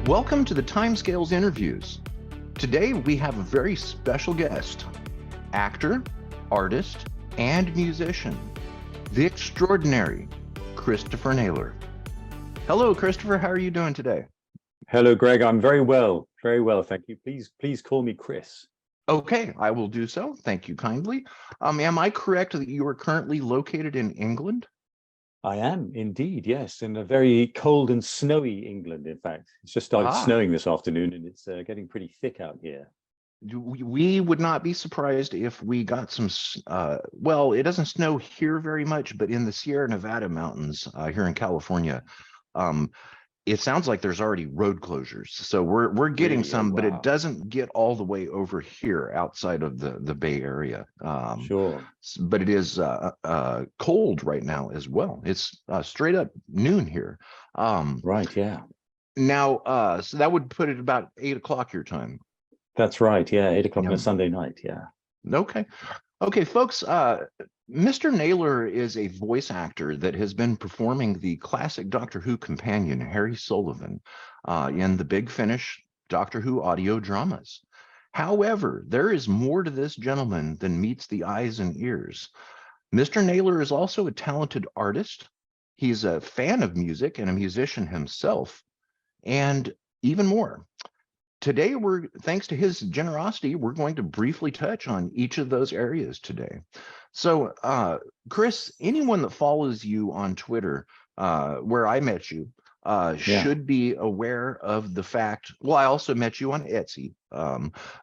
Welcome to the Timescales interviews. Today we have a very special guest, actor, artist, and musician, the extraordinary Christopher Naylor. Hello, Christopher. How are you doing today? Hello, Greg. I'm very well, thank you. Please call me Chris. Okay, I will do so. Thank you kindly. Am I correct that you are currently located in England? I am indeed, yes, in a very cold and snowy England. In fact, it's just started snowing this afternoon, and it's getting pretty thick out here. We would not be surprised if we got some, well, it doesn't snow here very much, but in the Sierra Nevada mountains here in California, it sounds like there's already road closures. So we're getting Really? some, Oh, but it wow. doesn't get all the way over here outside of the Bay Area. Sure. But it is cold right now as well. It's straight up noon here. Right, yeah. Now, so that would put it about 8 o'clock your time. That's right, yeah, 8 o'clock on Yeah. a Sunday night, yeah. Okay. Okay, folks, Mr. Naylor is a voice actor that has been performing the classic Doctor Who companion, Harry Sullivan, in the Big Finish Doctor Who audio dramas. However, there is more to this gentleman than meets the eyes and ears. Mr. Naylor is also a talented artist. He's a fan of music and a musician himself, and even more. Today, thanks to his generosity, we're going to briefly touch on each of those areas today. So, Chris, anyone that follows you on Twitter, where I met you, should be aware of the fact. Well, I also met you on Etsy,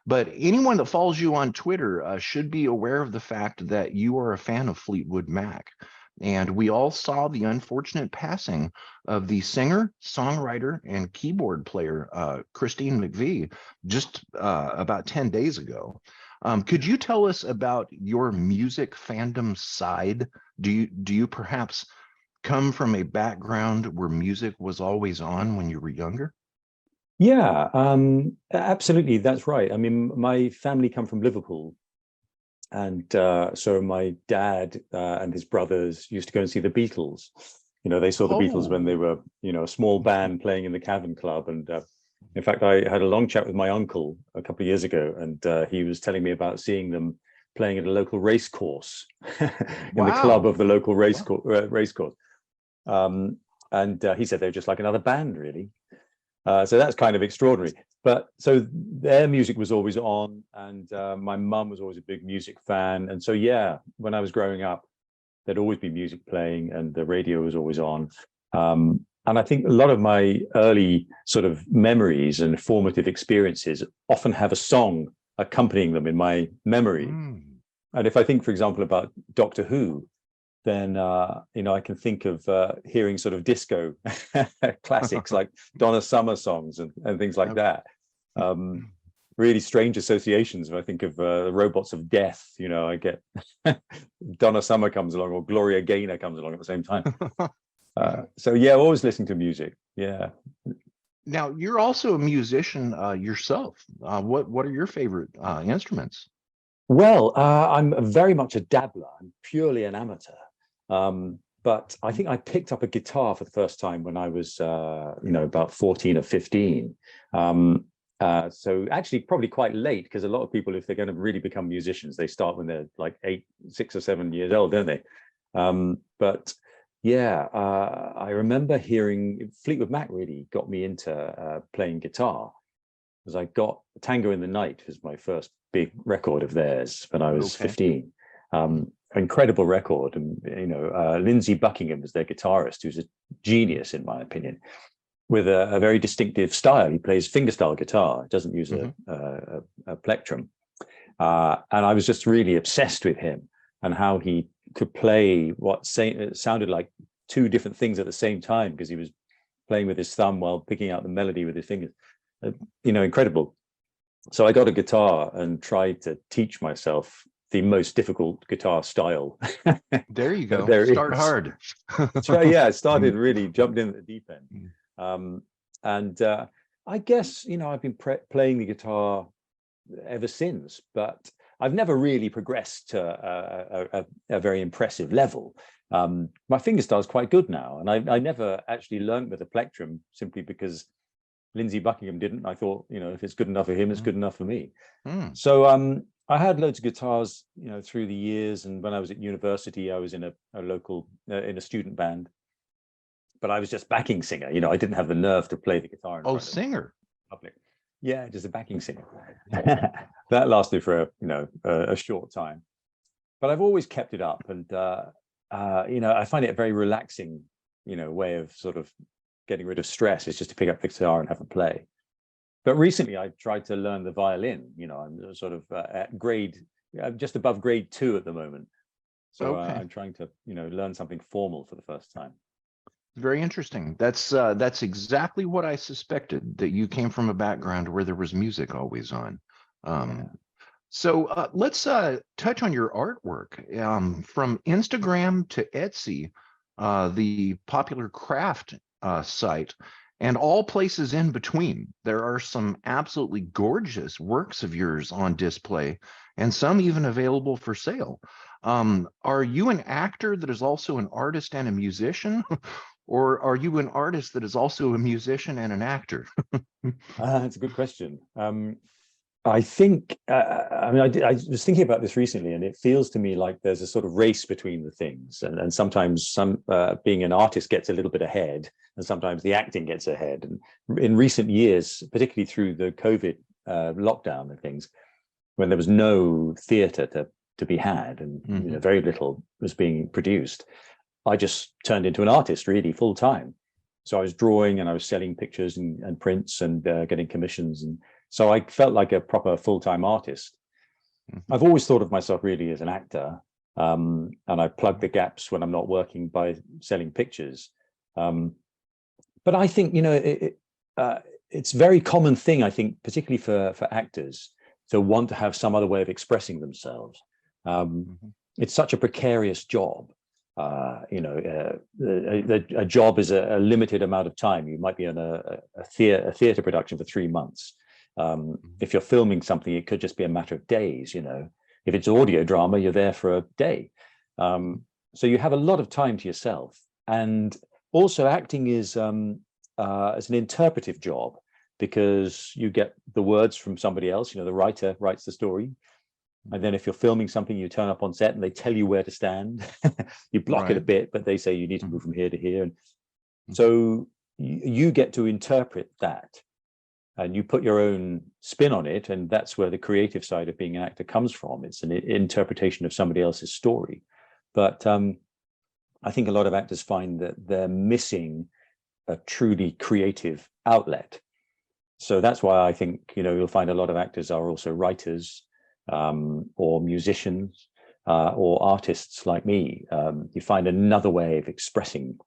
but anyone that follows you on Twitter should be aware of the fact that you are a fan of Fleetwood Mac. And we all saw the unfortunate passing of the singer, songwriter, and keyboard player, Christine McVie, just about 10 days ago. Could you tell us about your music fandom side? Do you perhaps come from a background where music was always on when you were younger? Yeah, absolutely, that's right. I mean, my family come from Liverpool. And so my dad and his brothers used to go and see the Beatles. You know, they saw the Beatles when they were, a small band playing in the Cavern Club. And in fact, I had a long chat with my uncle a couple of years ago, and he was telling me about seeing them playing at a local race course in the club of the local race course. And he said they were just like another band, really. So that's kind of extraordinary. But so their music was always on, and my mum was always a big music fan. And so, yeah, when I was growing up, there'd always be music playing and the radio was always on. And I think a lot of my early sort of memories and formative experiences often have a song accompanying them in my memory. And if I think, for example, about Doctor Who, then I can think of hearing sort of disco classics like Donna Summer songs and things like that. Really strange associations. If I think of Robots of Death, I get Donna Summer comes along, or Gloria Gaynor comes along at the same time. So yeah, always listening to music. Yeah. Now, you're also a musician yourself. What are your favorite instruments? Well, I'm very much a dabbler. I'm purely an amateur. But I think I picked up a guitar for the first time when I was, about 14 or 15. So actually probably quite late, because a lot of people, if they're going to really become musicians, they start when they're like 6 or 7 years old, don't they? But yeah, I remember hearing Fleetwood Mac really got me into playing guitar, because I got Tango in the Night was my first big record of theirs when I was 15. Incredible record. And, Lindsey Buckingham was their guitarist, who's a genius, in my opinion, with a very distinctive style. He plays fingerstyle guitar, doesn't use a plectrum. And I was just really obsessed with him and how he could play what sounded like two different things at the same time, because he was playing with his thumb while picking out the melody with his fingers. Incredible. So I got a guitar and tried to teach myself the most difficult guitar style. There you go. Start hard. That's right. Yeah, I started really jumped in at the deep end. And I guess, I've been playing the guitar ever since, but I've never really progressed to a very impressive level. My fingerstyle is quite good now, and I never actually learned with a plectrum, simply because Lindsey Buckingham didn't. I thought, if it's good enough for him, it's good enough for me. Mm. So I had loads of guitars, through the years. And when I was at university, I was in a local, in a student band, but I was just backing singer. I didn't have the nerve to play the guitar in Oh, front of singer. the public. Yeah, just a backing singer. That lasted for a short time, but I've always kept it up. And I find it a very relaxing, way of sort of getting rid of stress, is just to pick up the guitar and have a play. But recently I tried to learn the violin. I'm sort of at grade, just above grade 2 at the moment. So Okay. I'm trying to, learn something formal for the first time. Very interesting. That's exactly what I suspected, that you came from a background where there was music always on. Yeah. So let's touch on your artwork. From Instagram to Etsy, the popular craft site, and all places in between. There are some absolutely gorgeous works of yours on display, and some even available for sale. Are you an actor that is also an artist and a musician? Or are you an artist that is also a musician and an actor? That's a good question. I think, I was thinking about this recently, and it feels to me like there's a sort of race between the things. And sometimes being an artist gets a little bit ahead, and sometimes the acting gets ahead. And in recent years, particularly through the COVID lockdown and things, when there was no theatre to be had, and very little was being produced, I just turned into an artist really full time. So I was drawing, and I was selling pictures and prints, and getting commissions. And so I felt like a proper full-time artist. I've always thought of myself really as an actor. And I plug the gaps when I'm not working by selling pictures. But I think, it's a very common thing, I think, particularly for actors, to want to have some other way of expressing themselves. It's such a precarious job. A job is a limited amount of time. You might be on a theater production for 3 months. If you're filming something, it could just be a matter of days. If it's audio drama, you're there for a day. So you have a lot of time to yourself. And also acting is an interpretive job, because you get the words from somebody else. The writer writes the story. And then if you're filming something, you turn up on set and they tell you where to stand. You block it a bit, but they say you need to move from here to here. And so you get to interpret that, and you put your own spin on it. And that's where the creative side of being an actor comes from. It's an interpretation of somebody else's story. But I think a lot of actors find that they're missing a truly creative outlet. So that's why I think, you'll find a lot of actors are also writers, or musicians, or artists like me. You find another way of expressing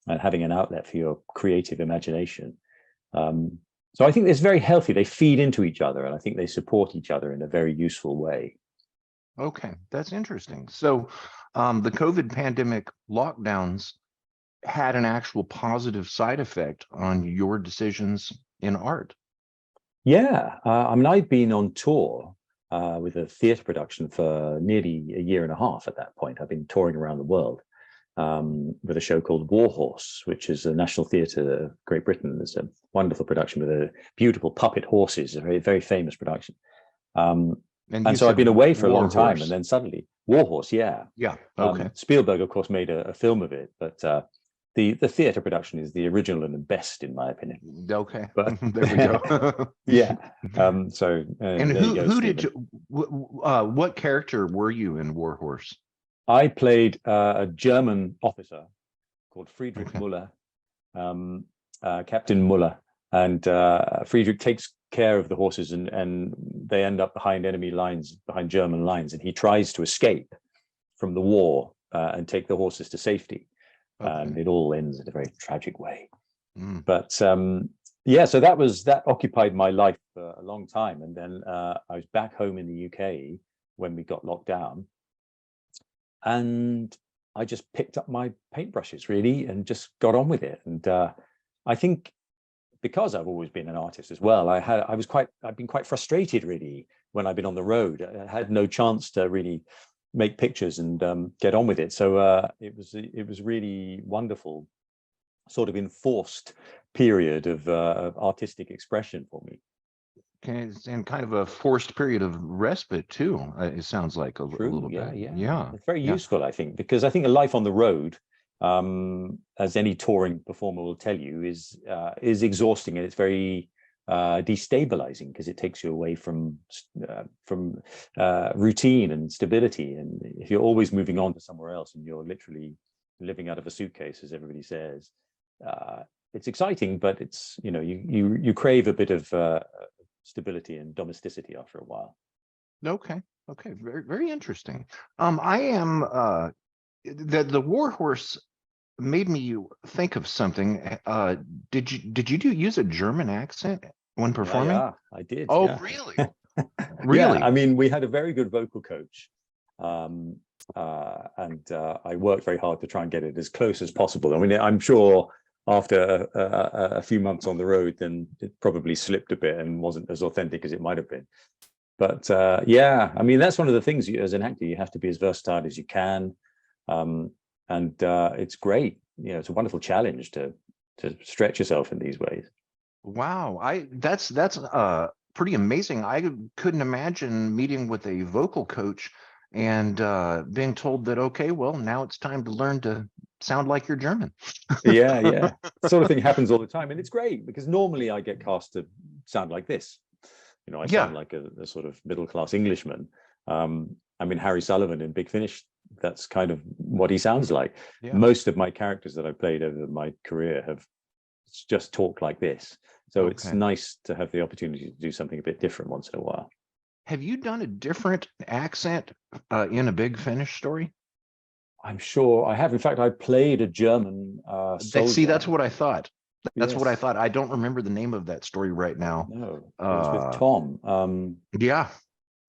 and having an outlet for your creative imagination. So I think it's very healthy. They feed into each other, and I think they support each other in a very useful way. Okay, that's interesting. So the COVID pandemic lockdowns had an actual positive side effect on your decisions in art. Yeah, I've been on tour with a theatre production for nearly a year and a half at that point. I've been touring around the world with a show called War Horse, which is a National Theatre of Great Britain. It's a wonderful production with a beautiful puppet horses, a very, very famous production. And so I've been away for a long time, and then suddenly War Horse, yeah. Yeah, okay. Spielberg, of course, made a film of it, but the theatre production is the original and the best, in my opinion. Okay, but there we go. Yeah. And who did you, what character were you in War Horse? I played a German officer called Friedrich Muller, Captain Muller, and Friedrich takes care of the horses, and they end up behind enemy lines, behind German lines, and he tries to escape from the war and take the horses to safety. And it all ends in a very tragic way. But yeah, so that occupied my life for a long time. And then I was back home in the UK when we got locked down, and I just picked up my paintbrushes really and just got on with it. And I think because I've always been an artist as well, I've been quite frustrated really when I've been on the road. I had no chance to really make pictures and get on with it. So it was really wonderful sort of enforced period of artistic expression for me. And kind of a forced period of respite too. It sounds like a True. little Yeah, bit. yeah. Yeah. It's very Yeah. useful, I think, because I think a life on the road, as any touring performer will tell you, is exhausting, and it's very destabilizing, because it takes you away from routine and stability. And if you're always moving on to somewhere else and you're literally living out of a suitcase, as everybody says, it's exciting, but it's, you know, you crave a bit of stability and domesticity after a while. Okay. Okay. Very, very interesting. I am the war horse made me think of something. Did you use a German accent when performing? Yeah, I did. Oh, Yeah. really? Yeah, Really? I mean, we had a very good vocal coach, and I worked very hard to try and get it as close as possible. I mean, I'm sure after a few months on the road, then it probably slipped a bit and wasn't as authentic as it might have been. But yeah, I mean, that's one of the things, as an actor, you have to be as versatile as you can, and it's great. You know, it's a wonderful challenge to stretch yourself in these ways. Wow. That's pretty amazing. I couldn't imagine meeting with a vocal coach and being told that, okay, well, now it's time to learn to sound like you're German. Yeah, yeah. Sort of thing happens all the time. And it's great, because normally I get cast to sound like this. You know, I Yeah. sound like a sort of middle-class Englishman. I mean, Harry Sullivan in Big Finish, that's kind of what he sounds like. Yeah. Most of my characters that I've played over my career have just talked like this. So it's Okay. nice to have the opportunity to do something a bit different once in a while. Have you done a different accent in a Big Finish story? I'm sure I have. In fact, I played a German soldier. See, that's what I thought. That's what I Yes. thought. I don't remember the name of that story right now. No, it was with Tom. Yeah,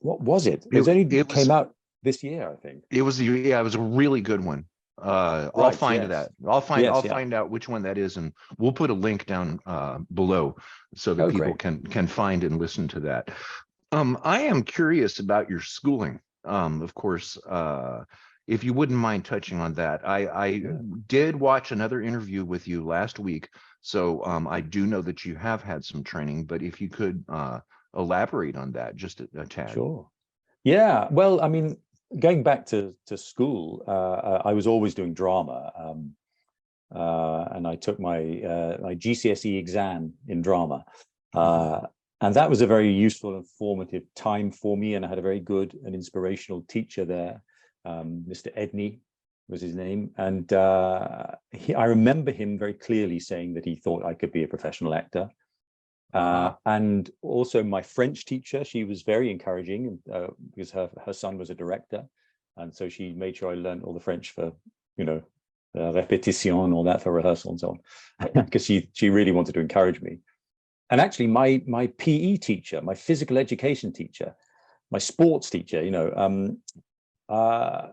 What was it? it, It was came out this year, I think. it was a really good one. I'll Right, find yes. that. Yes, I'll yeah. find out which one that is, and we'll put a link down below so that Oh, people great. can find and listen to that. I am curious about your schooling. Of course, if you wouldn't mind touching on that. I Yeah. did watch another interview with you last week, so I do know that you have had some training, but if you could elaborate on that just a tad. Sure. Yeah. Well, I mean, going back to school, I was always doing drama, and I took my my GCSE exam in drama, and that was a very useful and formative time for me. And I had a very good and inspirational teacher there, Mr. Edney was his name, and I remember him very clearly saying that he thought I could be a professional actor. And also my French teacher, she was very encouraging, because her son was a director, and so she made sure I learned all the French for, you know, répétition and all that, for rehearsal and so on, because she really wanted to encourage me. And actually my PE teacher, my physical education teacher, my sports teacher, you know,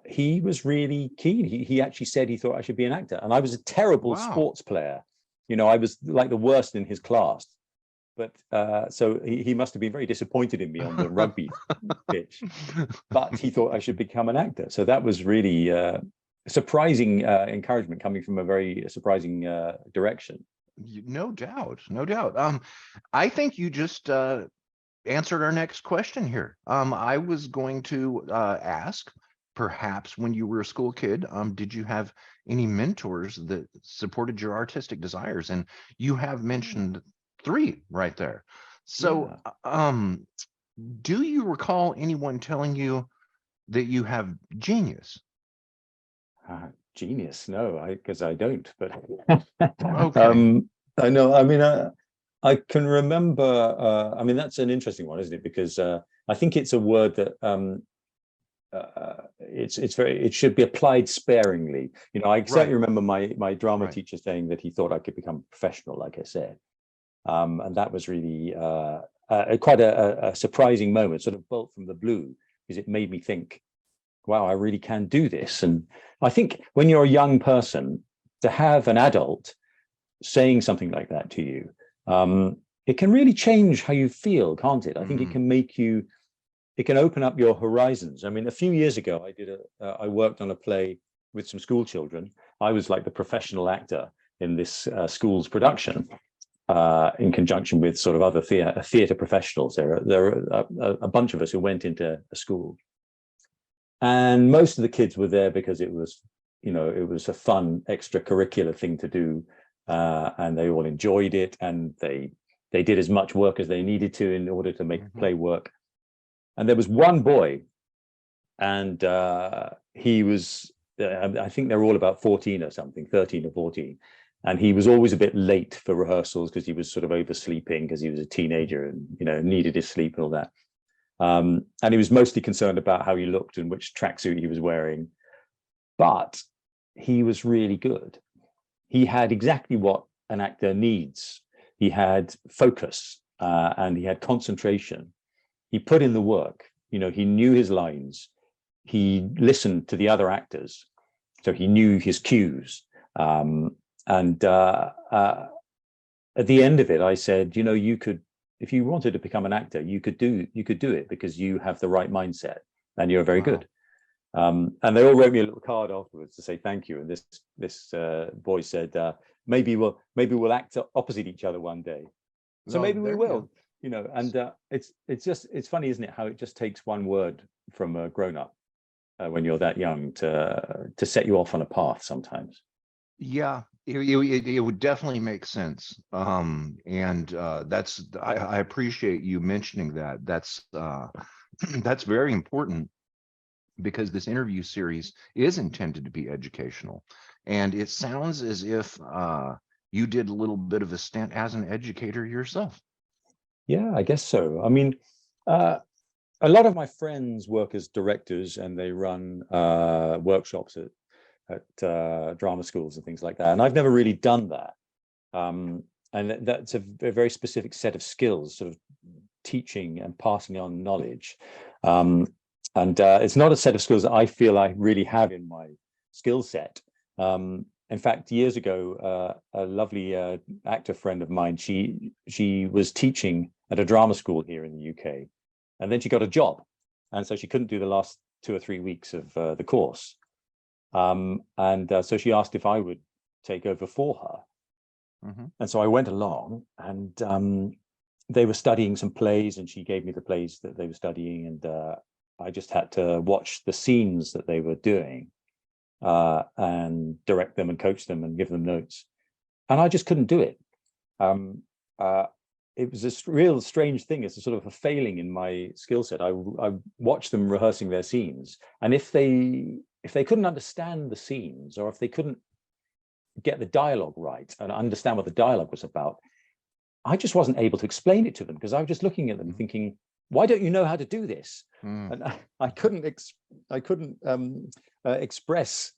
he was really keen. He actually said he thought I should be an actor, and I was a terrible sports player. You know, I was like the worst in his class. But so he must have been very disappointed in me on the rugby pitch, but he thought I should become an actor. So that was really surprising encouragement coming from a very surprising direction. No doubt, no doubt. I think you just answered our next question here. I was going to ask, perhaps when you were a school kid, did you have any mentors that supported your artistic desires? And you have mentioned 3 right there. So, do you recall anyone telling you that you have genius? Genius? No, because I don't. But Okay. I know. I mean, I can remember. I mean, that's an interesting one, isn't it? Because I think it's a word that it should be applied sparingly. You know, I certainly remember my drama teacher saying that he thought I could become professional, like I said. And that was really quite a surprising moment, sort of bolt from the blue, because it made me think, wow, I really can do this. And I think when you're a young person, to have an adult saying something like that to you, it can really change how you feel, can't it? I think it can make you, it can open up your horizons. I mean, a few years ago, I worked on a play with some school children. I was like the professional actor. in this school's production in conjunction with sort of other theatre professionals. There are a bunch of us who went into a school, and most of the kids were there because it was, you know, it was a fun extracurricular thing to do, and they all enjoyed it, and they did as much work as they needed to in order to make the play work. And there was one boy, and he was, I think they're all about 14 or something, 13 or 14. And he was always a bit late for rehearsals because he was sort of oversleeping because he was a teenager and, you know, needed his sleep and all that. And he was mostly concerned about how he looked and which tracksuit he was wearing. But he was really good. He had exactly what an actor needs. He had focus and he had concentration. He put in the work. You know, he knew his lines. He listened to the other actors, so he knew his cues. And at the end of it, I said, you know, you could, if you wanted to become an actor, you could do it because you have the right mindset and you're very good. And they all wrote me a little card afterwards to say thank you. And this boy said, maybe we'll act opposite each other one day. So maybe we will, you know. And it's funny, isn't it, how it just takes one word from a grown-up when you're that young to set you off on a path sometimes. Yeah, it would definitely make sense. And that's, I appreciate you mentioning that. That's that's very important, because this interview series is intended to be educational. And it sounds as if you did a little bit of a stint as an educator yourself. Yeah, I guess so. I mean, a lot of my friends work as directors and they run workshops at drama schools and things like that. And I've never really done that. And that's a very specific set of skills, sort of teaching and passing on knowledge. And it's not a set of skills that I feel I really have in my skill set. In fact, years ago, a lovely actor friend of mine, she was teaching at a drama school here in the UK, and then she got a job, and so she couldn't do the last 2 or 3 weeks of the course. So she asked if I would take over for her. And so I went along, and they were studying some plays, and she gave me the plays that they were studying, and I just had to watch the scenes that they were doing and direct them and coach them and give them notes. And I just couldn't do it. It was a real strange thing. It's a sort of a failing in my skill set. I watched them rehearsing their scenes, and if they couldn't understand the scenes, or if they couldn't get the dialogue right and understand what the dialogue was about, I just wasn't able to explain it to them, because I was just looking at them thinking, why don't you know how to do this? And I couldn't express,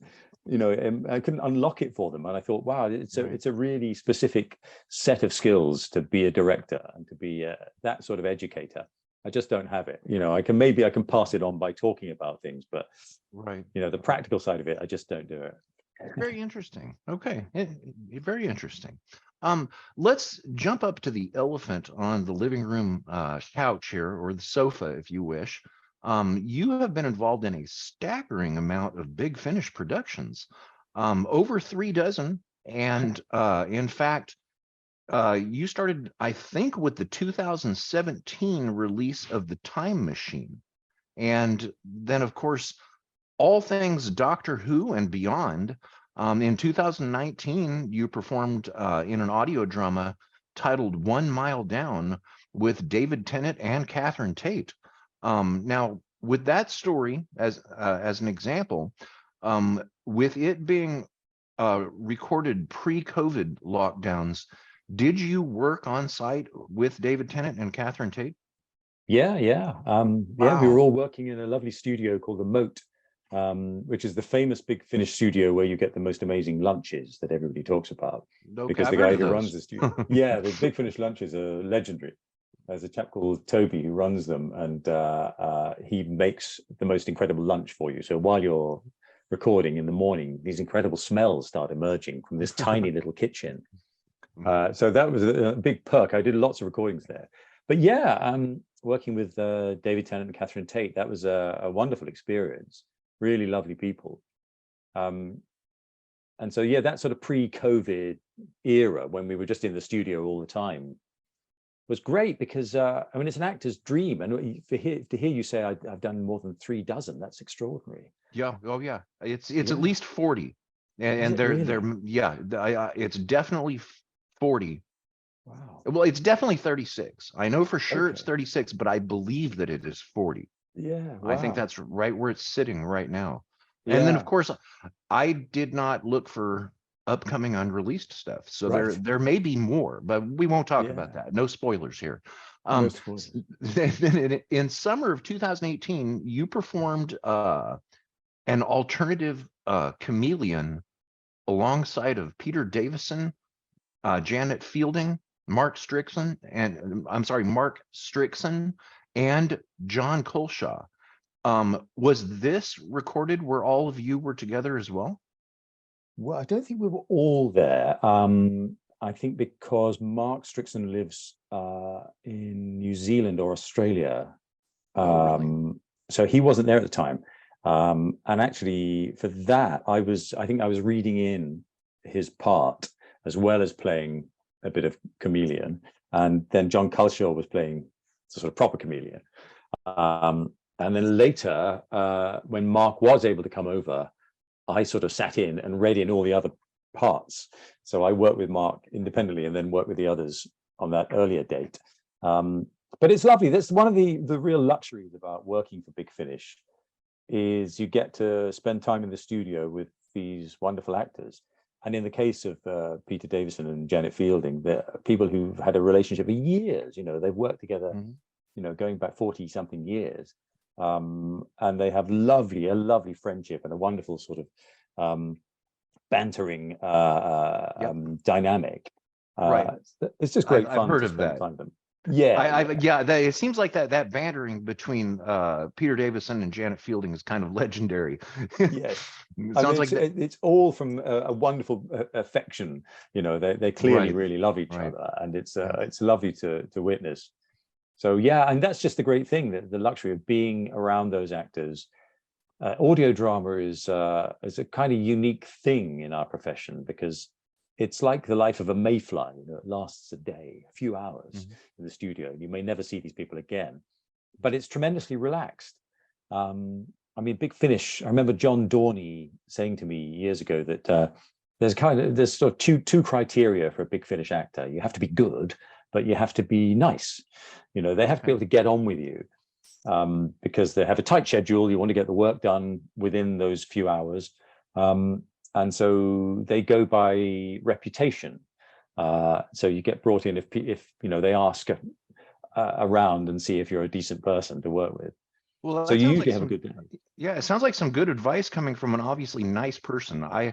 you know, I couldn't unlock it for them. And I thought, wow, it's a really specific set of skills to be a director and to be that sort of educator. I just don't have it. You know, I can pass it on by talking about things, but you know, the practical side of it, I just don't do it. Very interesting. Okay, very interesting. Let's jump up to the elephant on the living room couch here, or the sofa, if you wish. You have been involved in a staggering amount of Big Finish productions, over 3 dozen. And in fact, you started, I think, with the 2017 release of The Time Machine. And then, of course, all things Doctor Who and beyond. In 2019, you performed in an audio drama titled 1 Mile Down with David Tennant and Catherine Tate. Now, with that story as an example, with it being recorded pre-COVID lockdowns, did you work on site with David Tennant and Catherine Tate? Yeah. We were all working in a lovely studio called the Moat, which is the famous Big Finish studio where you get the most amazing lunches that everybody talks about. Because the guy who runs the studio, the Big Finish lunches are legendary. There's a chap called Toby who runs them, and he makes the most incredible lunch for you. So while you're recording in the morning, these incredible smells start emerging from this tiny little kitchen. So that was a big perk. I did lots of recordings there. But yeah, working with David Tennant and Catherine Tate, that was a wonderful experience. Really lovely people. And so, yeah, that sort of pre-COVID era when we were just in the studio all the time was great, because I mean, it's an actor's dream, and to hear you say I've done more than 3 dozen, that's extraordinary. Yeah. Oh yeah. It's Yeah. at least 40, Is and it they're really? yeah. It's definitely 40. Wow. Well, it's definitely 36. I know for sure it's Okay. 36, but I believe that it is 40. Yeah. I think Wow. that's right where it's sitting right now. And then of Yeah. course I did not look for upcoming unreleased stuff. So Right. there may be more, but we won't talk about Yeah. that. No spoilers here. No Um, spoilers. then in summer of 2018, you performed an alternative chameleon alongside of Peter Davison, Janet Fielding, Mark Strickland, and I'm sorry, Mark Strickson, and John Colshaw. Was this recorded where all of you were together as well? Well, I don't think we were all there. I think because Mark Strickson lives in New Zealand or Australia, Oh, really? so he wasn't there at the time. And actually, for that, I think I was reading in his part as well as playing a bit of chameleon, and then John Culshaw was playing the sort of proper chameleon. And then later, when Mark was able to come over, I sort of sat in and read in all the other parts. So I worked with Mark independently and then worked with the others on that earlier date. But it's lovely. That's one of the real luxuries about working for Big Finish, is you get to spend time in the studio with these wonderful actors. And in the case of Peter Davison and Janet Fielding, they're people who've had a relationship for years. You know, they've worked together, you know, going back 40 something years. And they have a lovely friendship and a wonderful sort of bantering Yep. dynamic. Right. It's just great I've fun heard to of spend that. time with them. Yeah, Yeah, it seems like that bantering between Peter Davison and Janet Fielding is kind of legendary. yes. It I mean, sounds like that. it's all from a wonderful affection. You know, they clearly Right, really love each right. other, and it's Yeah. lovely to witness. So yeah, and that's just the great thing, that the luxury of being around those actors. Audio drama is a kind of unique thing in our profession, because it's like the life of a mayfly. You know, it lasts a day, a few hours in the studio. You may never see these people again, but it's tremendously relaxed. I mean, Big Finish. I remember John Dorney saying to me years ago that there's sort of two criteria for a Big Finish actor. You have to be good, but you have to be nice. You know, they have to be able to get on with you. Because they have a tight schedule. You want to get the work done within those few hours. And so they go by reputation. So you get brought in if you know, they ask around and see if you're a decent person to work with. Well, So that you sounds like usually have a some, good day. yeah, it sounds like some good advice coming from an obviously nice person. Yeah.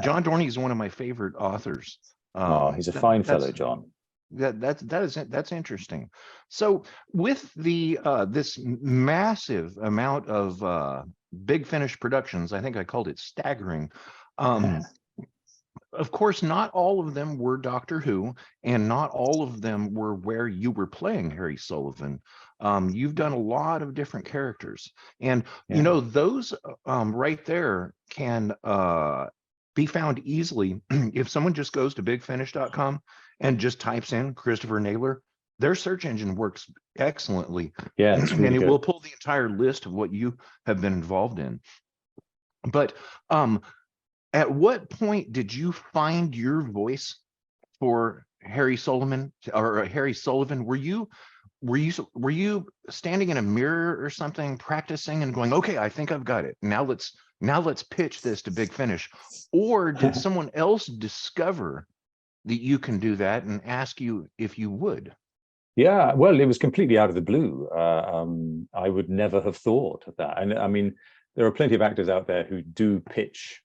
John Dorney is one of my favorite authors. Oh, he's a fine fellow, That's John. that's interesting. So with the this massive amount of Big Finish productions, I think I called it staggering. Yeah. Of course, not all of them were Doctor Who, and not all of them were where you were playing Harry Sullivan. You've done a lot of different characters, and you Yeah. know those right there can be found easily if someone just goes to bigfinish.com and just types in Christopher Naylor. Their search engine works excellently, Yeah, it's and really it will good. pull the entire list of what you have been involved in. But at what point did you find your voice for Harry Sullivan or Harry Sullivan? Were you standing in a mirror or something practicing and going, okay, I think I've got it. Now let's pitch this to Big Finish. Or did someone else discover that you can do that and ask you if you would? Yeah, well, it was completely out of the blue. I would never have thought of that. And I mean, there are plenty of actors out there who do pitch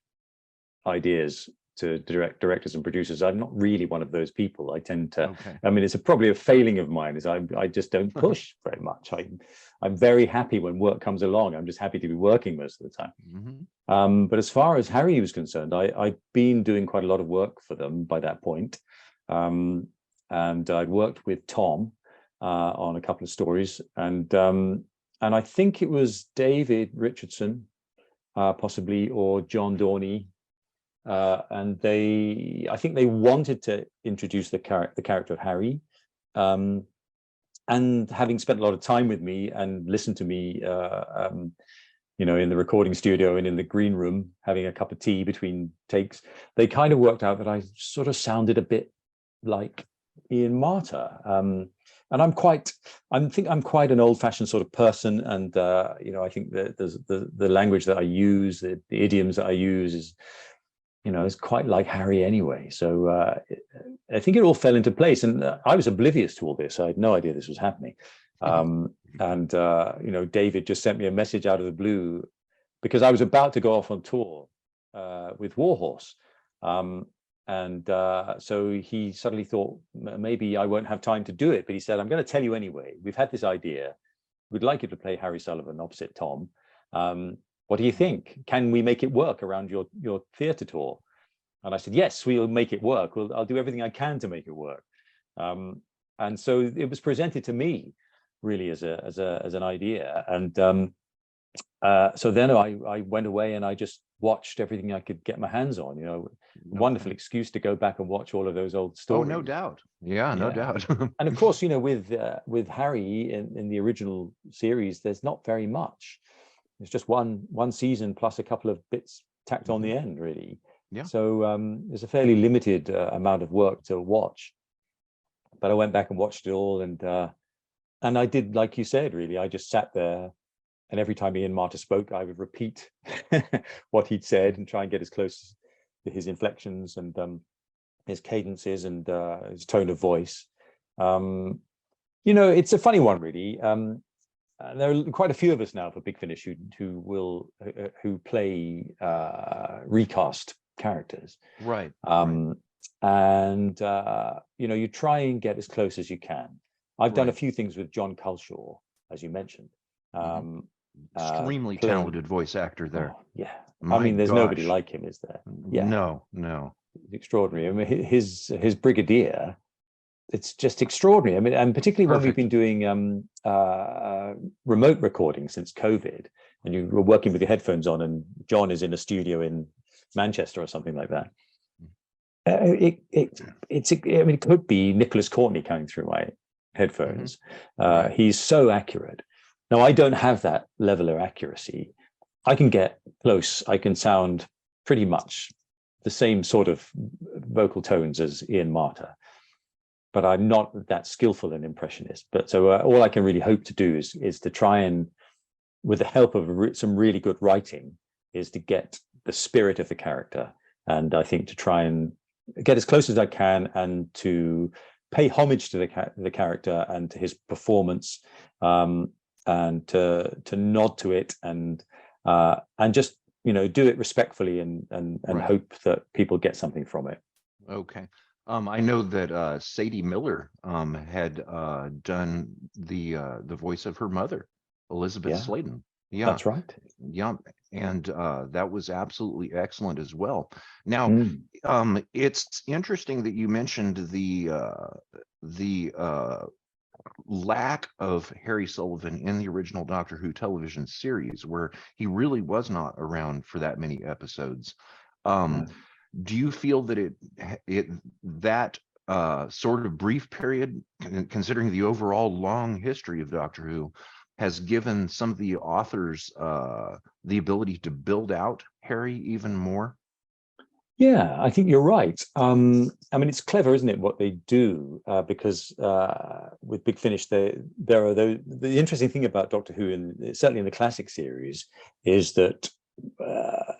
ideas to directors and producers. I'm not really one of those people. I tend to, Okay. I mean, it's probably a failing of mine, is I just don't push very much. I'm very happy when work comes along. I'm just happy to be working most of the time. But as far as Harry was concerned, I'd been doing quite a lot of work for them by that point. And I'd worked with Tom on a couple of stories. And I think it was David Richardson, possibly, or John Dorney, and I think they wanted to introduce the character of Harry. And having spent a lot of time with me and listened to me, in the recording studio and in the green room, having a cup of tea between takes, they kind of worked out that I sort of sounded a bit like Ian Marter. And I'm quite an old-fashioned sort of person, and I think that the language that I use, the idioms that I use is quite like Harry anyway. So I think it all fell into place, and I was oblivious to all this. I had no idea this was happening. David just sent me a message out of the blue because I was about to go off on tour with Warhorse. So he suddenly thought maybe I won't have time to do it, but he said, I'm going to tell you anyway. We've had this idea. We'd like you to play Harry Sullivan opposite Tom. What do you think? Can we make it work around your theatre tour? And I said, yes, we'll make it work. I'll do everything I can to make it work. And so it was presented to me really as an idea. And so then I went away and I just watched everything I could get my hands on, wonderful excuse to go back and watch all of those old stories. Oh, no doubt. Yeah, no doubt. And of course, with Harry in the original series, there's not very much. It's just one season plus a couple of bits tacked on the end, really. Yeah. So there's a fairly limited amount of work to watch. But I went back and watched it all, and I did, like you said, really. I just sat there, and every time Ian Marter spoke, I would repeat what he'd said and try and get as close to his inflections and his cadences and his tone of voice. It's a funny one, really. There are quite a few of us now for Big Finish who play recast characters, right? And you try and get as close as you can. I've done a few things with John Culshaw, as you mentioned. Extremely talented voice actor there. Oh, yeah, I mean, there's nobody like him, is there? Yeah, no. Extraordinary. I mean, his Brigadier. It's just extraordinary. I mean, and particularly when we've been doing remote recording since COVID, and you were working with your headphones on, and John is in a studio in Manchester or something like that. It could be Nicholas Courtney coming through my headphones. He's so accurate. Now, I don't have that level of accuracy. I can get close. I can sound pretty much the same sort of vocal tones as Ian Marter, but I'm not that skillful an impressionist. But so all I can really hope to do is to try and, with the help of some really good writing, is to get the spirit of the character. And I think to try and get as close as I can and to pay homage to the character and to his performance, and to nod to it and just do it respectfully and hope that people get something from it. Okay. I know that Sadie Miller had done the voice of her mother, Elizabeth Sladen. Yeah, that's right. Yeah, and that was absolutely excellent as well. Now, it's interesting that you mentioned the lack of Harry Sullivan in the original Doctor Who television series, where he really was not around for that many episodes. Do you feel that that sort of brief period, considering the overall long history of Doctor Who, has given some of the authors the ability to build out Harry even more? Yeah, I think you're right. I mean, it's clever, isn't it, what they do? Because with Big Finish, there are the interesting thing about Doctor Who, and certainly in the classic series, is that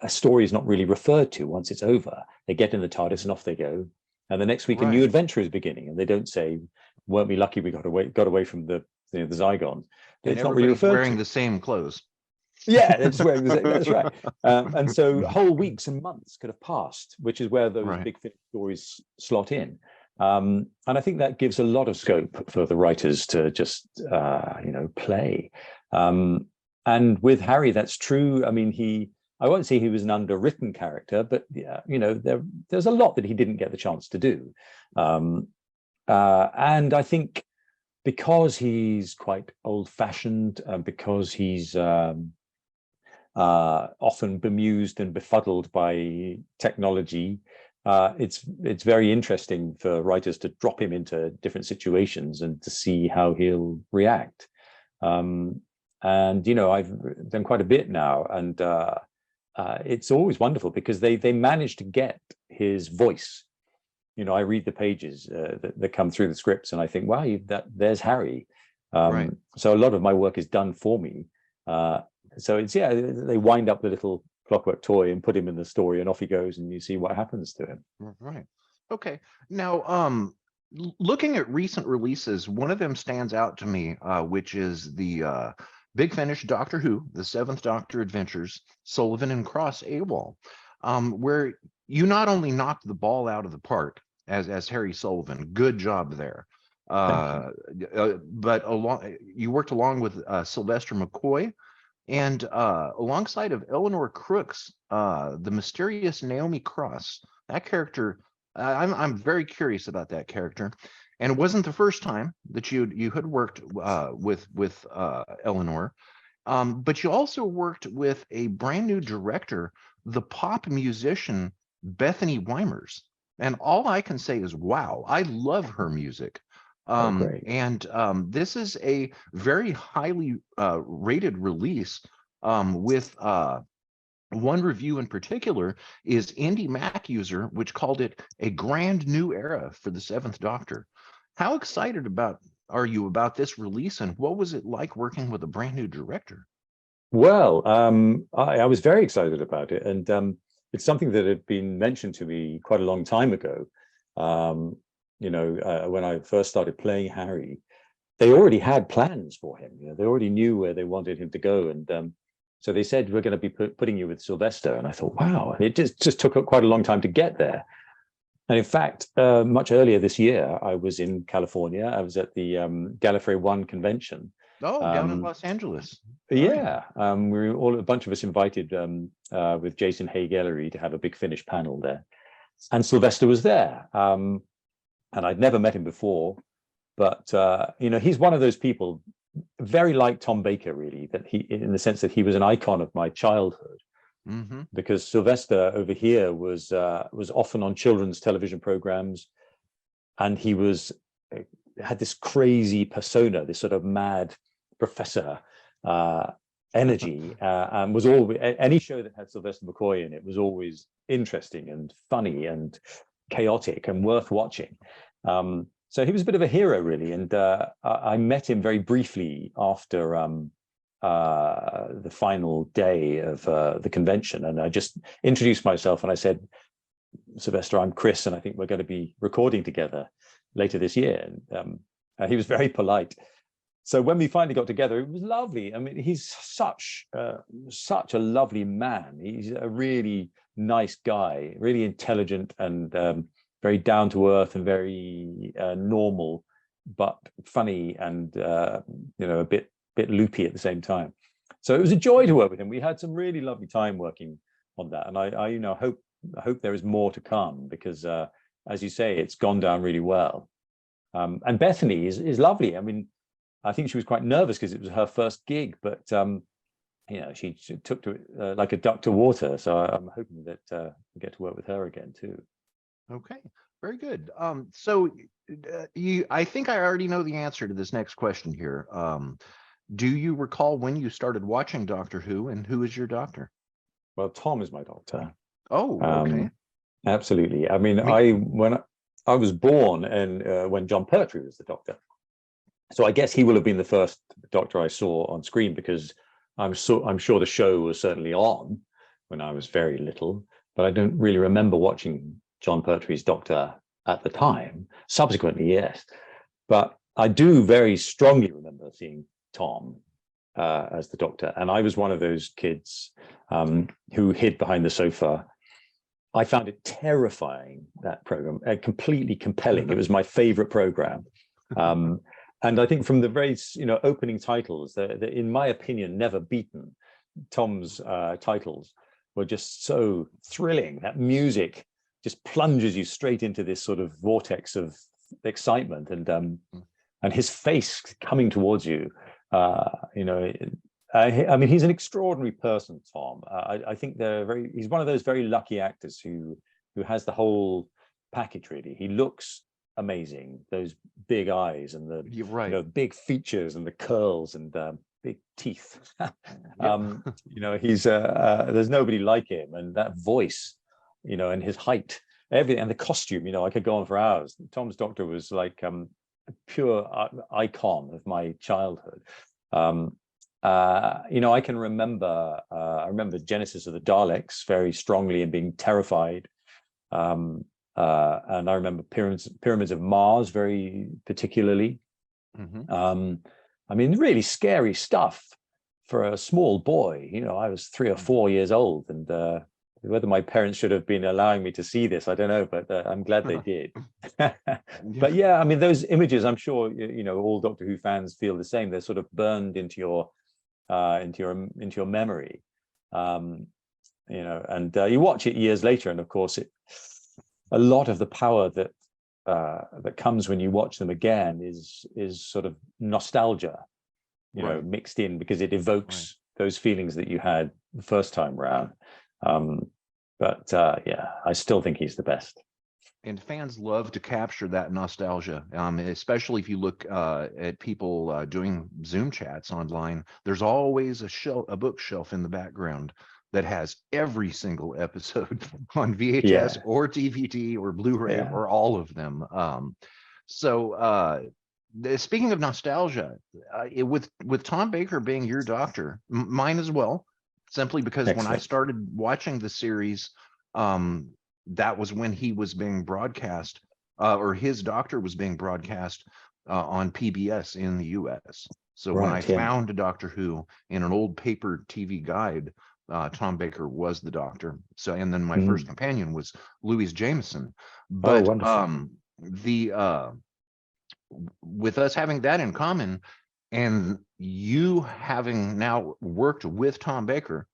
a story is not really referred to once it's over. They get in the TARDIS and off they go, and the next week a new adventure is beginning, and they don't say, "Weren't we lucky we got away from the the Zygon?" It's not really referred wearing to. The same clothes. Yeah, it's wearing the same. That's right. And so whole weeks and months could have passed, which is where those Big Finish stories slot in. And I think that gives a lot of scope for the writers to just play. And with Harry, that's true. I mean, I won't say he was an underwritten character, but there's a lot that he didn't get the chance to do. And I think because he's quite old-fashioned, because he's often bemused and befuddled by technology. It's very interesting for writers to drop him into different situations and to see how he'll react. And I've done quite a bit now, and it's always wonderful because they manage to get his voice. I read the pages that come through the scripts, and I think, wow, there's Harry. Right. So a lot of my work is done for me. So they wind up the little clockwork toy and put him in the story, and off he goes, and you see what happens to him. Right. Okay. Now, looking at recent releases, one of them stands out to me, which is the Big Finish Doctor Who, the Seventh Doctor Adventures, Sullivan and Cross AWOL, where you not only knocked the ball out of the park as Harry Sullivan, good job there, but you worked along with Sylvester McCoy, and alongside of Eleanor Crooks, the mysterious Naomi Cross. That character, I'm very curious about that character, and it wasn't the first time that you had worked with Eleanor, but you also worked with a brand new director, the pop musician Bethany Weimers, and all I can say is, wow, I love her music. Great. And this is a very highly rated release, with one review in particular is Indie Mac User, which called it a grand new era for the Seventh Doctor. How excited are you about this release, and what was it like working with a brand new director? Well, I was very excited about it, and it's something that had been mentioned to me quite a long time ago. When I first started playing Harry, they already had plans for him. They already knew where they wanted him to go, and so they said, we're going to be putting you with Sylvester. And I thought, wow, and it just took quite a long time to get there. And in fact, much earlier this year, I was in California. I was at the Gallifrey One convention. Oh, down in Los Angeles. Yeah, we were a bunch of us invited with Jason Haig-Ellery to have a Big Finish panel there, and Sylvester was there. And I'd never met him before, but he's one of those people, very like Tom Baker, really, that in the sense that he was an icon of my childhood. Mm-hmm. Because Sylvester over here was often on children's television programs, and he had this crazy persona, this sort of mad professor energy, and was always, any show that had Sylvester McCoy in it was always interesting and funny and chaotic and worth watching. So he was a bit of a hero, really, and I met him very briefly after the final day of the convention, and I just introduced myself and I said, Sylvester, I'm Chris, and I think we're going to be recording together later this year. And he was very polite. So when we finally got together, it was lovely. I mean, he's such a lovely man. He's a really nice guy, really intelligent, and very down to earth, and very normal, but funny, and a bit loopy at the same time. So it was a joy to work with him. We had some really lovely time working on that, and I hope there is more to come, because as you say, it's gone down really well. And Bethany is lovely. I mean, I think she was quite nervous because it was her first gig, but she took to it like a duck to water. So I'm hoping that we get to work with her again too. Okay, very good. So I think I already know the answer to this next question here. Do you recall when you started watching Doctor Who, and who is your doctor? Well, Tom is my doctor. Oh, okay. Absolutely. I mean, when I was born, and when John Pertwee was the doctor, so I guess he will have been the first doctor I saw on screen, because I'm sure the show was certainly on when I was very little, but I don't really remember watching John Pertwee's Doctor at the time. Subsequently, yes, but I do very strongly remember seeing Tom as the Doctor, and I was one of those kids who hid behind the sofa. I found it terrifying, that program, completely compelling. It was my favorite program. And I think from the very opening titles, that in my opinion, never beaten, Tom's titles were just so thrilling. That music just plunges you straight into this sort of vortex of excitement, and his face coming towards you, I mean, he's an extraordinary person, Tom. I think he's one of those very lucky actors who has the whole package, really. He looks amazing, those big eyes and the You're right. big features and the curls and big teeth. Yep. He's there's nobody like him, and that voice, and his height, everything, and the costume. I could go on for hours. Tom's Doctor was like a pure icon of my childhood. I can remember, I remember Genesis of the Daleks very strongly and being terrified. And I remember Pyramids of Mars very particularly. I mean, really scary stuff for a small boy. I was 3 or 4 years old, and whether my parents should have been allowing me to see this, I don't know, but I'm glad they did. But yeah, I mean, those images, I'm sure, all Doctor Who fans feel the same. They're sort of burned into your memory. And you watch it years later, and of course a lot of the power that comes when you watch them again is sort of nostalgia, mixed in, because it evokes those feelings that you had the first time round. But yeah, I still think he's the best. And fans love to capture that nostalgia, especially if you look at people doing Zoom chats online. There's always a bookshelf in the background that has every single episode on VHS or DVD or Blu-ray or all of them. Speaking of nostalgia, with Tom Baker being your doctor, mine as well, simply because when I started watching the series, that was when he was being broadcast, or his doctor was being broadcast on PBS in the US. So when I found a Doctor Who in an old paper TV guide, Tom Baker was the doctor. So, and then my first companion was Louise Jameson. But with us having that in common, and you having now worked with Tom Baker,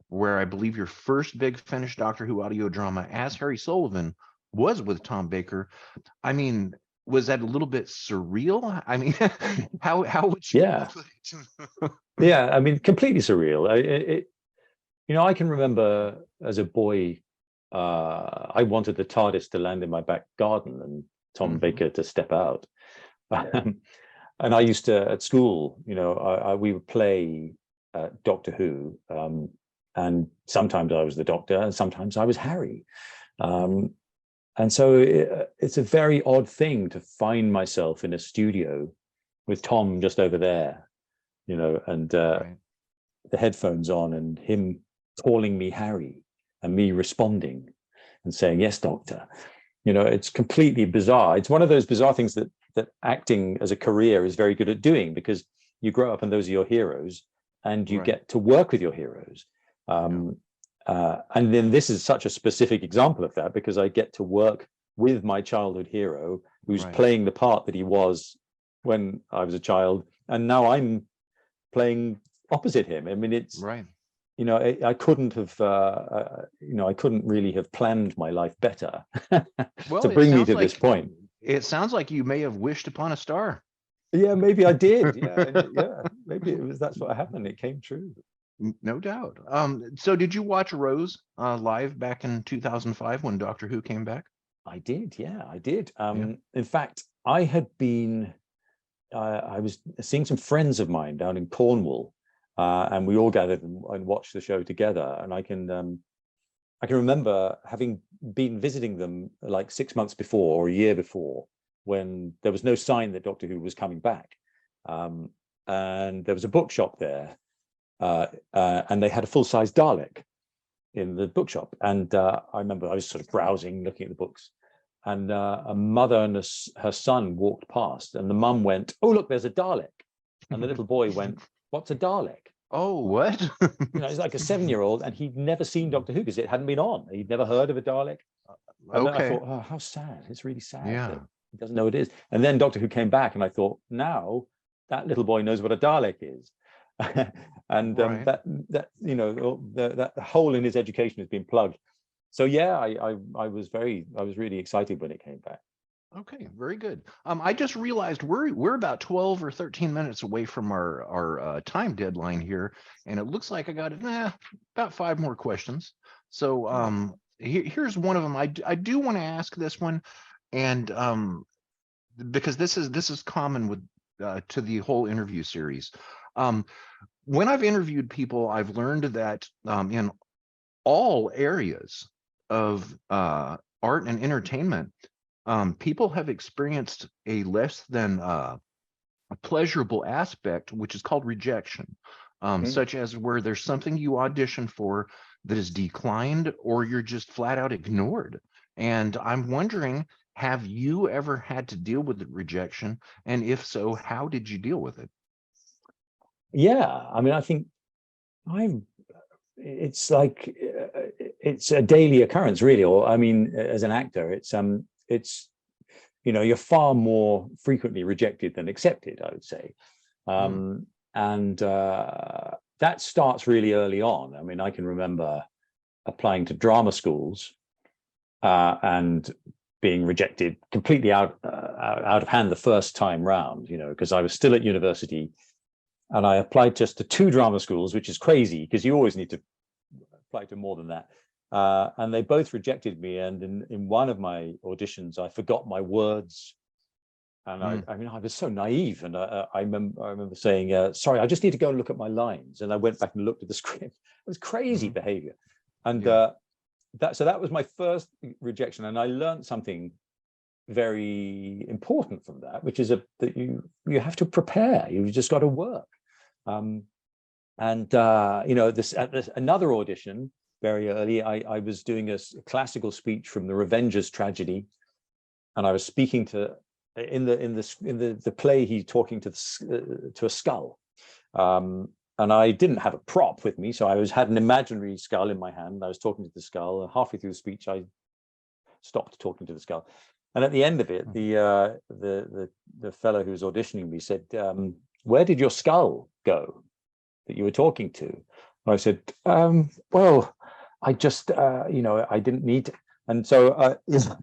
where I believe your first Big Finish Doctor Who audio drama as Harry Sullivan was with Tom Baker. I mean, was that a little bit surreal? I mean, how would you put it? Yeah, I mean, completely surreal. I can remember as a boy, I wanted the TARDIS to land in my back garden and Tom Baker to step out. And I used to, at school, we would play Doctor Who, and sometimes I was the Doctor and sometimes I was Harry. And so it's a very odd thing to find myself in a studio with Tom just over there, and the headphones on and him calling me Harry and me responding and saying, yes, Doctor. It's completely bizarre. It's one of those bizarre things that acting as a career is very good at doing, because you grow up and those are your heroes and you get to work with your heroes. And then this is such a specific example of that, because I get to work with my childhood hero who's playing the part that he was when I was a child, and now I'm playing opposite him. I mean, it's I couldn't have I couldn't really have planned my life better to bring me to this point. It sounds like you may have wished upon a star. Yeah, maybe I did. Yeah, maybe that's what happened. It came true. No doubt. So did you watch Rose live back in 2005 when Doctor Who came back? I did. Yeah, I did. In fact, I had been, I was seeing some friends of mine down in Cornwall, and we all gathered and watched the show together. And I can remember having been visiting them like 6 months before or a year before, when there was no sign that Doctor Who was coming back. And there was a bookshop there. And they had a full-size Dalek in the bookshop. And I remember I was sort of browsing, looking at the books, and a mother and her son walked past, and the mum went, "Oh, look, there's a Dalek." And the little boy went, "What's a Dalek?" Oh, what? He's like a 7-year-old, and he'd never seen Doctor Who because it hadn't been on. He'd never heard of a Dalek. And then I thought, oh, how sad. It's really sad that he doesn't know what it is. And then Doctor Who came back, and I thought, now that little boy knows what a Dalek is. And that hole in his education has been plugged. So yeah, I was really excited when it came back. Okay, very good. I just realized we're about 12 or 13 minutes away from our time deadline here, and it looks like I got about 5 more questions. So here's one of them. I do want to ask this one, and because this is common with to the whole interview series. Um, when I've interviewed people, I've learned that in all areas of art and entertainment, people have experienced a less than a pleasurable aspect, which is called rejection, Mm. such as where there's something you audition for that is declined or you're just flat out ignored. And I'm wondering, have you ever had to deal with the rejection? And if so, how did you deal with it? Yeah, I mean, I think I'm. It's like it's a daily occurrence, really. Or I mean, as an actor, it's you're far more frequently rejected than accepted, I would say. Mm, And that starts really early on. I mean, I can remember applying to drama schools and being rejected completely out of hand the first time round, because I was still at university and I applied just to 2 drama schools, which is crazy because you always need to apply to more than that. And they both rejected me. And in one of my auditions, I forgot my words. And mm, I mean, I was so naive. And I remember saying, sorry, I just need to go and look at my lines. And I went back and looked at the script. It was crazy mhm, behavior. And yeah. that was my first rejection. And I learned something very important from that, which is that you have to prepare. You've just got to work. Um, and this another audition very early. I was doing a classical speech from the Revenger's tragedy, and I was speaking to in the play. He's talking to a skull, and I didn't have a prop with me, so I had an imaginary skull in my hand. I was talking to the skull. And halfway through the speech, I stopped talking to the skull, and at the end of it, Mm. the fellow who was auditioning me said, "Where did your skull go that you were talking to?" And I said, "Well, I just, I didn't need to." And so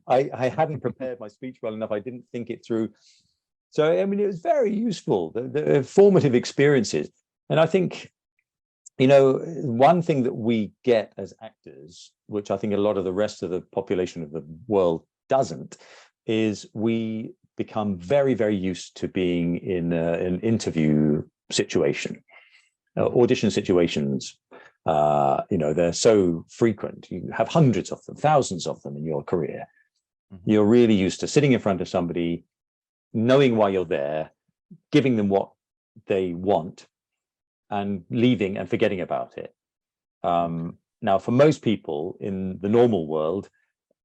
I hadn't prepared my speech well enough. I didn't think it through. So, I mean, it was very useful, the formative experiences. And I think, one thing that we get as actors, which I think a lot of the rest of the population of the world doesn't, is we become very, very used to being in an interview situation. Audition situations, they're so frequent. You have hundreds of them, thousands of them in your career. Mhm. You're really used to sitting in front of somebody, knowing why you're there, giving them what they want, and leaving and forgetting about it. Okay. Now, for most people in the normal world,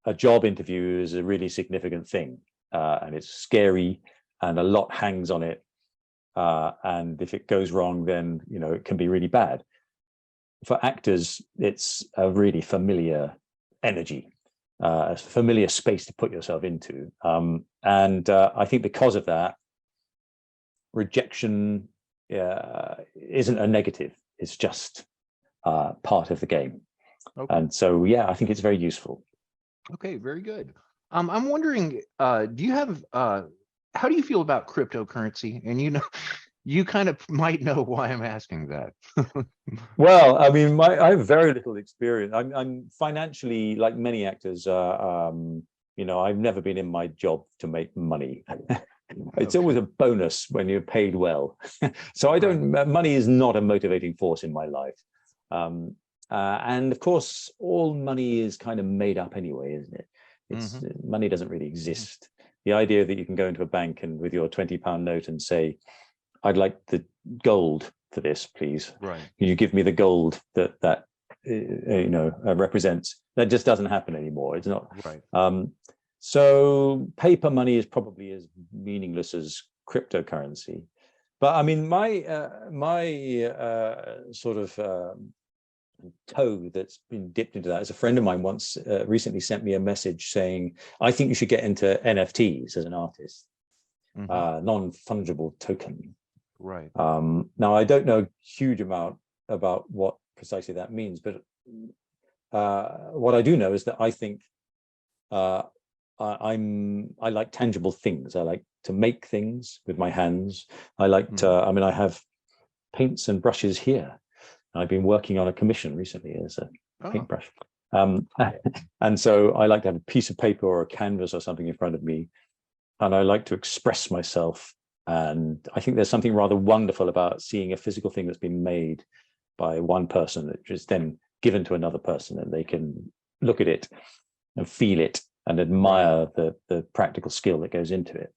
a job interview is a really significant thing, and it's scary, and a lot hangs on it. And if it goes wrong, then it can be really bad. For actors, it's a really familiar energy, a familiar space to put yourself into. And I think because of that, rejection isn't a negative. It's just part of the game. Okay. And so, yeah, I think it's very useful. Okay, very good. I'm wondering, do you have how do you feel about cryptocurrency? And you kind of might know why I'm asking that. Well, I mean, I have very little experience. I'm financially, like many actors, I've never been in my job to make money. It's always Okay. a bonus when you're paid well. So Right. money is not a motivating force in my life. And of course, all money is kind of made up anyway, isn't it? Hmm. Money doesn't really exist. The idea that you can go into a bank and with your £20 note and say, "I'd like the gold for this, please. Right. Can you give me the gold that represents?" That just doesn't happen anymore. It's not. Right. So paper money is probably as meaningless as cryptocurrency. But I mean, my sort of toe that's been dipped into that is a friend of mine once recently sent me a message saying, "I think you should get into NFTs as an artist, Hmm. non-fungible token." Right. Now, I don't know a huge amount about what precisely that means, but what I do know is that I think I like tangible things. I like to make things with my hands. I like to, I mean, I have paints and brushes here. I've been working on a commission recently as a paintbrush. And so I like to have a piece of paper or a canvas or something in front of me, and I like to express myself. And I think there's something rather wonderful about seeing a physical thing that's been made by one person that is then given to another person, and they can look at it and feel it and admire the practical skill that goes into it.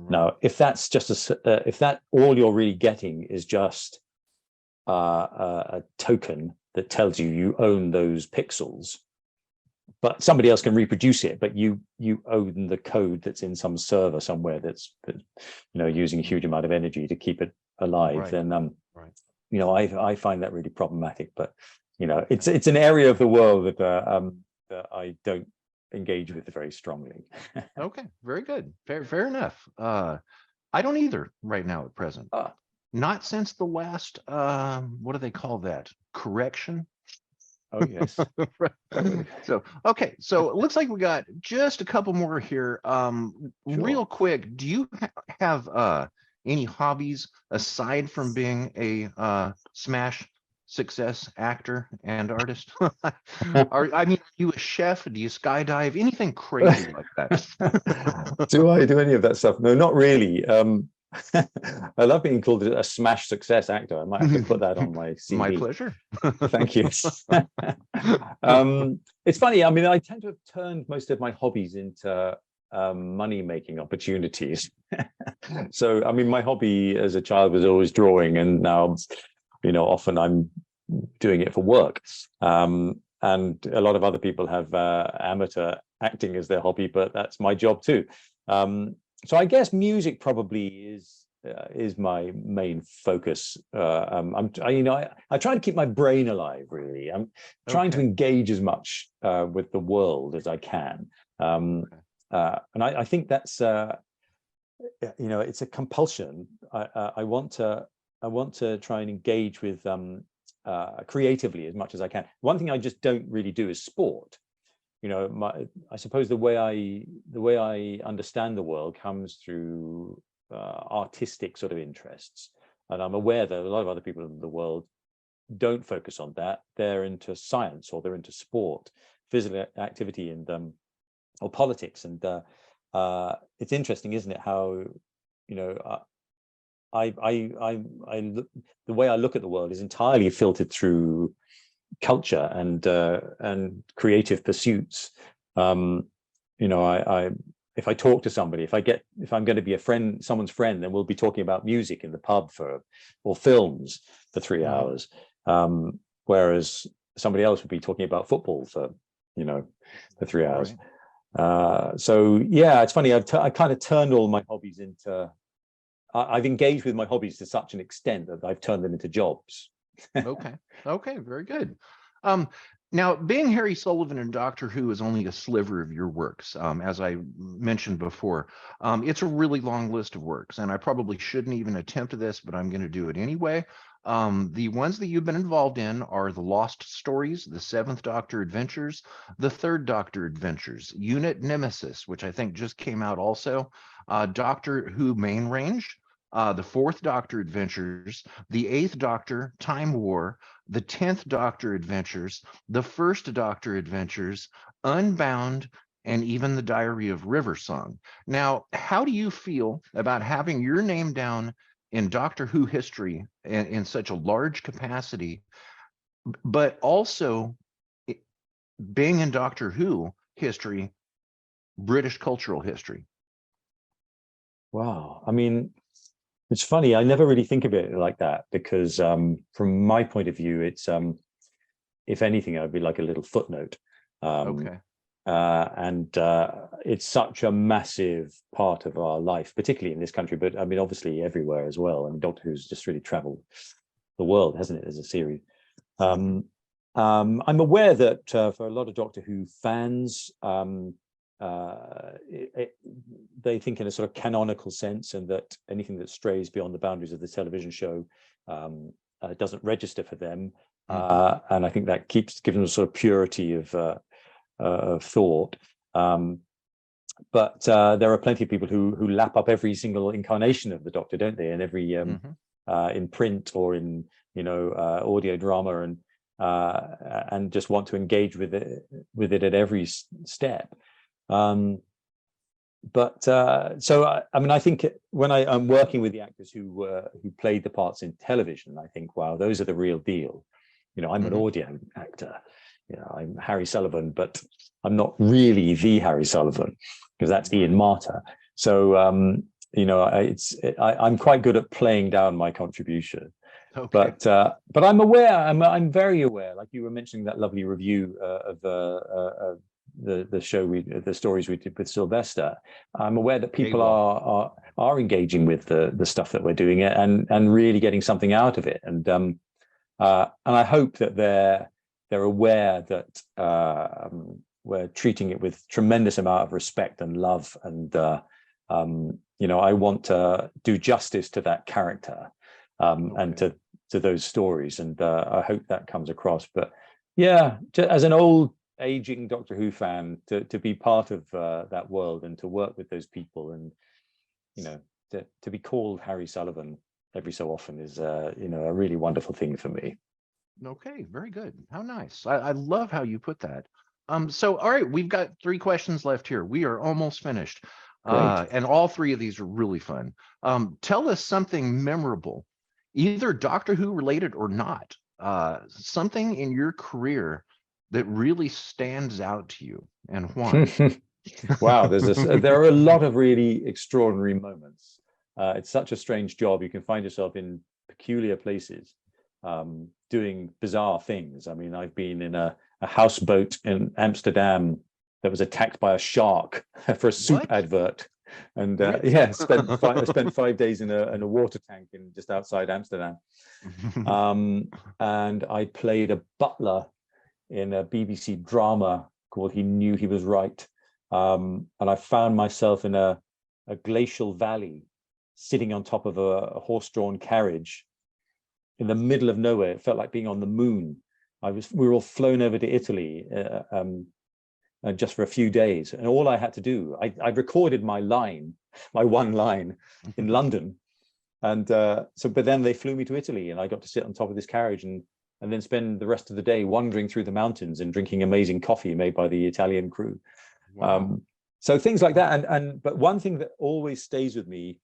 Now, if that's just if that all you're really getting is just a token that tells you own those pixels, but somebody else can reproduce it, but you own the code that's in some server somewhere that's using a huge amount of energy to keep it alive, then I find that really problematic. But it's an area of the world that I don't engage with very strongly. Okay, very good. Fair enough. I don't either right now at present. Not since the last what do they call that? Correction. Oh yes. So okay, so it looks like we got just a couple more here. Real quick, do you have any hobbies aside from being a smash success actor and artist? Are you a chef? Do you skydive? Anything crazy like that? Do I do any of that stuff? No, not really. I love being called a smash success actor. I might have to put that on my CV. My pleasure. Thank you. It's funny. I mean, I tend to have turned most of my hobbies into money-making opportunities. So, I mean, my hobby as a child was always drawing, and now, often I'm doing it for work. And a lot of other people have amateur acting as their hobby, but that's my job too. So I guess music probably is my main focus. I try to keep my brain alive. Really, I'm trying to engage as much with the world as I can, and I think that's it's a compulsion. I want to try and engage with creatively as much as I can. One thing I just don't really do is sport. I suppose the way I understand the world comes through artistic sort of interests, and I'm aware that a lot of other people in the world don't focus on that. They're into science, or they're into sport, physical activity, and or politics. And it's interesting, isn't it, how the way I look at the world is entirely filtered through culture and creative pursuits. If I talk to somebody, if I'm going to be someone's friend, then we'll be talking about music in the pub or films for 3 hours, whereas somebody else would be talking about football for 3 hours. So yeah, it's funny. I kind of turned all my hobbies into. I've engaged with my hobbies to such an extent that I've turned them into jobs. Okay, very good. Now, being Harry Sullivan in Doctor Who is only a sliver of your works. As I mentioned before, it's a really long list of works, and I probably shouldn't even attempt this, but I'm going to do it anyway. The ones that you've been involved in are the Lost Stories, the Seventh Doctor Adventures, the Third Doctor Adventures, Unit Nemesis, which I think just came out also, Doctor Who Main Range, the Fourth Doctor Adventures, the Eighth Doctor Time War, the 10th Doctor Adventures, the First Doctor Adventures, Unbound, and even the Diary of River Song. Now, how do you feel about having your name down in Doctor Who history in such a large capacity, but also being in Doctor Who history, British cultural history? Wow. I mean, it's funny. I never really think of it like that, because from my point of view, it's if anything, I'd be like a little footnote. And it's such a massive part of our life, particularly in this country, but I mean, obviously everywhere as well. I mean, Doctor Who's just really traveled the world, hasn't it, as a series? I'm aware that for a lot of Doctor Who fans, they think in a sort of canonical sense, and that anything that strays beyond the boundaries of the television show doesn't register for them. And I think that keeps giving them a sort of purity of thought. but there are plenty of people who lap up every single incarnation of the Doctor, don't they? And every in print or in audio drama, and just want to engage with it at every step. So I mean, I think when I'm working with the actors who played the parts in television, I think, wow, those are the real deal. I'm an audio actor. I'm Harry Sullivan, but I'm not really the Harry Sullivan, because that's Ian Marter. So I'm quite good at playing down my contribution. Okay. But I'm aware. I'm very aware. Like you were mentioning that lovely review of the show the stories we did with Sylvester. I'm aware that people are engaging with the stuff that we're doing and really getting something out of it. And I hope that they're aware that we're treating it with tremendous amount of respect and love. And I want to do justice to that character and to those stories. And I hope that comes across. But yeah, as an old aging Doctor Who fan, to be part of that world and to work with those people, and to be called Harry Sullivan every so often is a really wonderful thing for me. Okay, very good. How nice. I love how you put that. So all right, we've got 3 questions left here. We are almost finished. And all 3 of these are really fun. Tell us something memorable, either Doctor Who related or not, something in your career that really stands out to you, and why? Wow, there are a lot of really extraordinary moments. It's such a strange job. You can find yourself in peculiar places, doing bizarre things. I mean, I've been in a houseboat in Amsterdam that was attacked by a shark for a soup advert. And I spent 5 days in a water tank just outside Amsterdam. And I played a butler in a BBC drama called He Knew He Was Right. And I found myself in a glacial valley, sitting on top of a horse-drawn carriage in the middle of nowhere. It felt like being on the moon. We were all flown over to Italy just for a few days. And all I had to do, I recorded my one line in London. And but then they flew me to Italy, and I got to sit on top of this carriage and then spend the rest of the day wandering through the mountains and drinking amazing coffee made by the Italian crew. Wow. So things like that. But one thing that always stays with me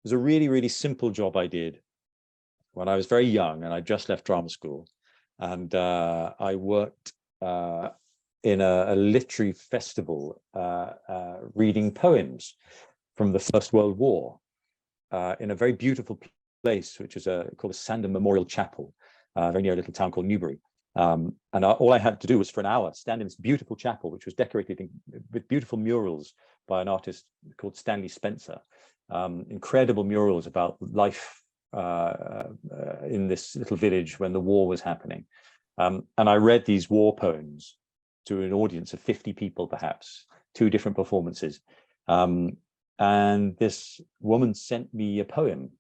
was a really, really simple job I did when I was very young, and I just left drama school. And I worked in a literary festival reading poems from the First World War in a very beautiful place, which is called the Sandham Memorial Chapel, very near a little town called Newbury. And all I had to do was for an hour stand in this beautiful chapel, which was decorated with beautiful murals by an artist called Stanley Spencer. Incredible murals about life in this little village when the war was happening. And I read these war poems to an audience of 50 people, perhaps, 2 different performances. And this woman sent me a poem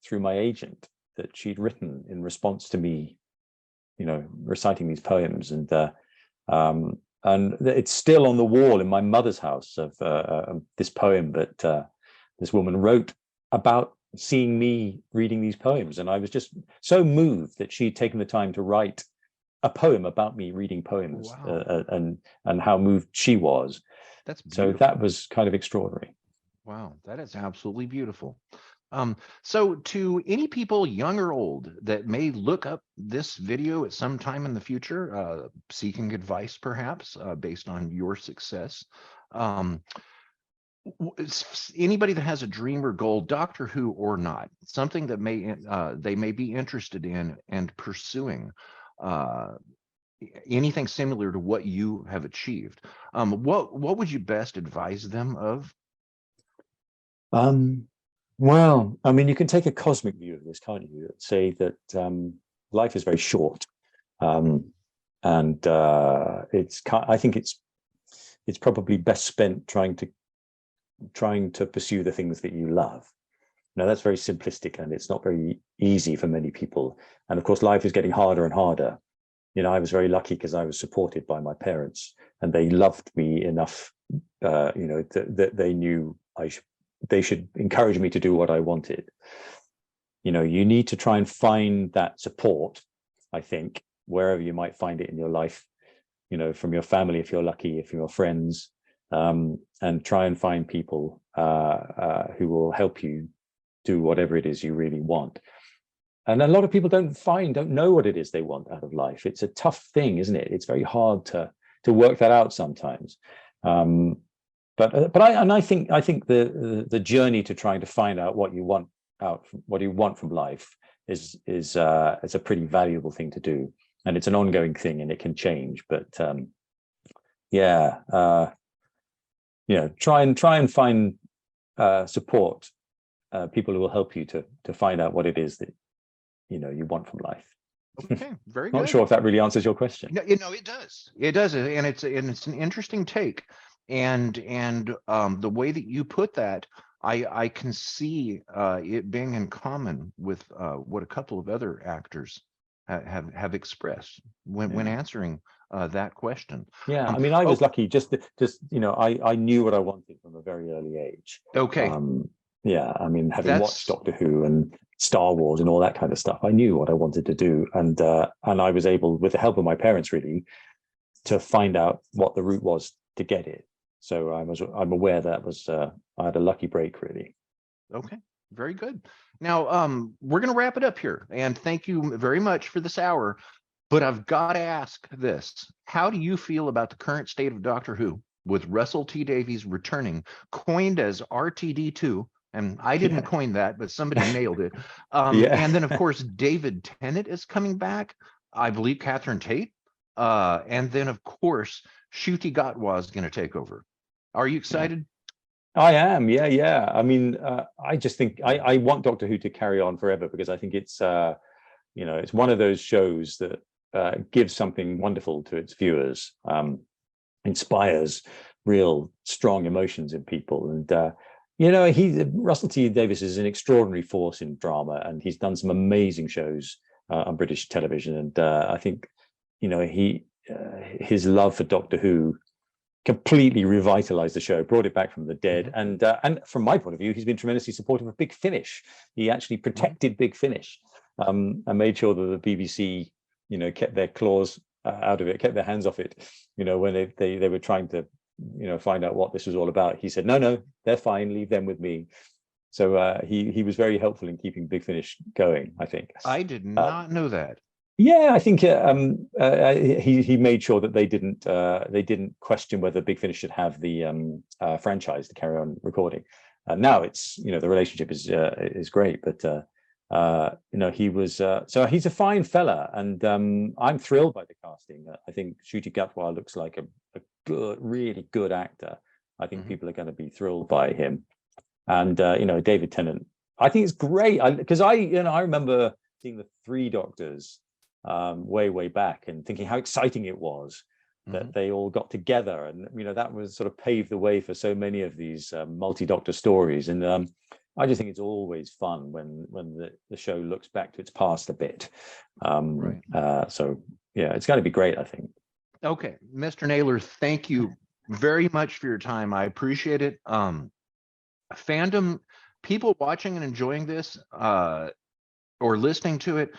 through my agent that she'd written in response to me, reciting these poems. And it's still on the wall in my mother's house of this poem that this woman wrote about seeing me reading these poems. And I was just so moved that she'd taken the time to write a poem about me reading poems. Wow. And how moved she was. That's beautiful. So that was kind of extraordinary. Wow, that is absolutely beautiful. So to any people, young or old, that may look up this video at some time in the future, seeking advice perhaps based on your success, anybody that has a dream or goal, Doctor Who or not, something that they may be interested in and pursuing, anything similar to what you have achieved, what would you best advise them of? Well, I mean, you can take a cosmic view of this, can't you? Say that life is very short, and I think it's probably best spent trying to pursue the things that you love. Now, that's very simplistic, and it's not very easy for many people. And of course, life is getting harder and harder. I was very lucky because I was supported by my parents, and they loved me enough, that they knew they should encourage me to do what I wanted. You need to try and find that support, I think, wherever you might find it in your life, from your family, if you're lucky, if your friends, and try and find people who will help you do whatever it is you really want. And a lot of people don't know what it is they want out of life. It's a tough thing, isn't it? It's very hard to work that out sometimes. But I think the journey to trying to find out what you want from life is a pretty valuable thing to do, and it's an ongoing thing, and it can change. But try and find support, people who will help you to find out what it is that you want from life. Okay, very good. Not sure if that really answers your question. No, it does. It does, and it's an interesting take, and the way that you put that, I can see it being in common with what a couple of other actors have expressed when answering that question. Yeah, I mean, I was lucky. I knew what I wanted from a very early age. Okay. Yeah, I mean, having watched Doctor Who and Star Wars and all that kind of stuff, I knew what I wanted to do, and I was able, with the help of my parents, really, to find out what the route was to get it. So I'm aware that I had a lucky break, really. Okay, very good. Now, we're going to wrap it up here, and thank you very much for this hour. But I've got to ask this: how do you feel about the current state of Doctor Who, with Russell T Davies returning, coined as RTD2? And I didn't coin that, but somebody nailed it. And then, of course, David Tennant is coming back. I believe Catherine Tate. And then, of course, Ncuti Gatwa is going to take over. Are you excited? I am. Yeah. I mean, I just think I want Doctor Who to carry on forever, because I think it's one of those shows that gives something wonderful to its viewers, inspires real strong emotions in people, and Russell T Davies is an extraordinary force in drama, and he's done some amazing shows on British television. And I think, his love for Doctor Who completely revitalized the show, brought it back from the dead. And from my point of view, he's been tremendously supportive of Big Finish. He actually protected Big Finish, and made sure that the BBC, kept their claws out of it, kept their hands off it, when they were trying to find out what this was all about. He said, no, they're fine, leave them with me. So he was very helpful in keeping Big Finish going, I think. I did not know that. Yeah, I think he made sure that they didn't question whether Big Finish should have the franchise to carry on recording. Now it's the relationship is great, but he was so he's a fine fella, and I'm thrilled by the casting. I think Ncuti Gatwa looks like a good, really good actor. I think people are going to be thrilled by him, and David Tennant, I think it's great, because I remember seeing the Three Doctors way back and thinking how exciting it was that they all got together, and that was sort of paved the way for so many of these multi-doctor stories. And I just think it's always fun when the show looks back to its past a bit. So yeah, it's going to be great, I think. Okay, Mr. Naylor, thank you very much for your time. I appreciate it. Fandom, people watching and enjoying this or listening to it,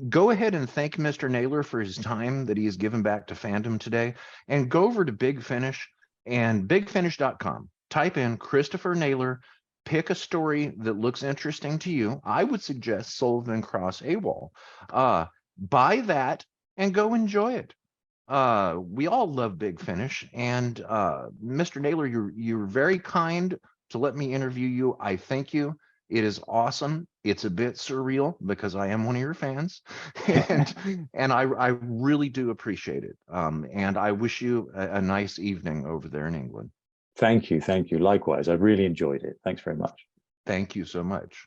go ahead and thank Mr. Naylor for his time that he has given back to fandom today, and go over to Big Finish and bigfinish.com. Type in Christopher Naylor, pick a story that looks interesting to you. I would suggest Sullivan Cross AWOL. Buy that and go enjoy it. We all love Big Finish, and Mr. Naylor, you're very kind to let me interview you. I thank you. It is awesome. It's a bit surreal because I am one of your fans, and I really do appreciate it. And I wish you a nice evening over there in England. Thank you. Likewise, I really enjoyed it. Thanks very much. Thank you so much.